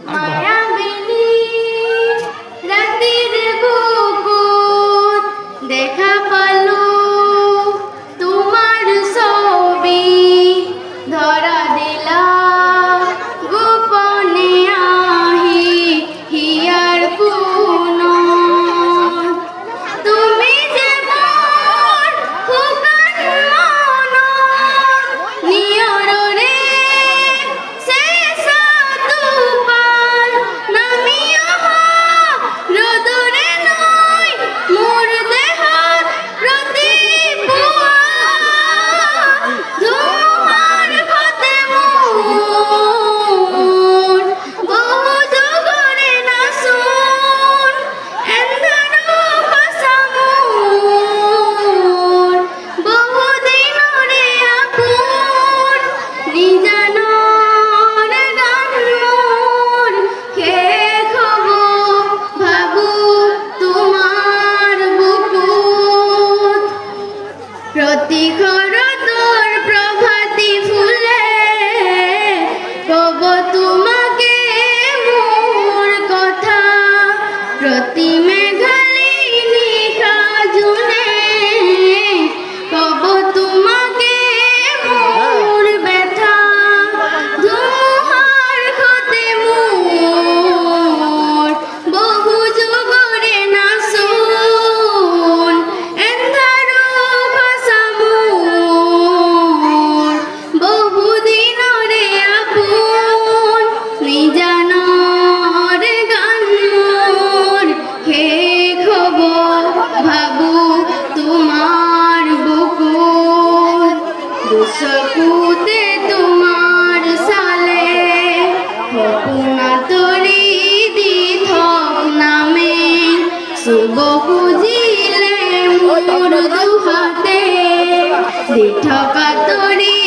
মায়াবিনী রাতের বুকুর দেখা পালো তোমার ছবি ধরা দিলা গোপনে আহি হিয়ার পুন তুমি যে মোর ফুকান মন নিয়রে শেষ তুফান নামিয়া রোদরে নয় মোর দেহর প্রতি ধুমার হতে মোর বহু যুগরে না শুন এন্ধারো ভাষা মোর বহু দিনরে আকুল নিজানর গান মোর খে খব ভাবু তোমার বুকুত প্রতিঘর তোর প্রভাতি ফুলে কব তোমাকে মোর কথা প্রতি মেঘালি নিশা জুনে কব তোমাকে মোর ব্যথা ধুমার হতে মোর বহু যুগরে না শুন এন্ধারো ভাষা মোর বহু দিনরে আপন নিজানর গান মোর খে খব ভাবু তোমার বুকুত দুসকুতে তোমার সালে হকুনা তরি দিথক নামে শুভ খুঁজিলে মোর দুহাতে দিঠকা তরি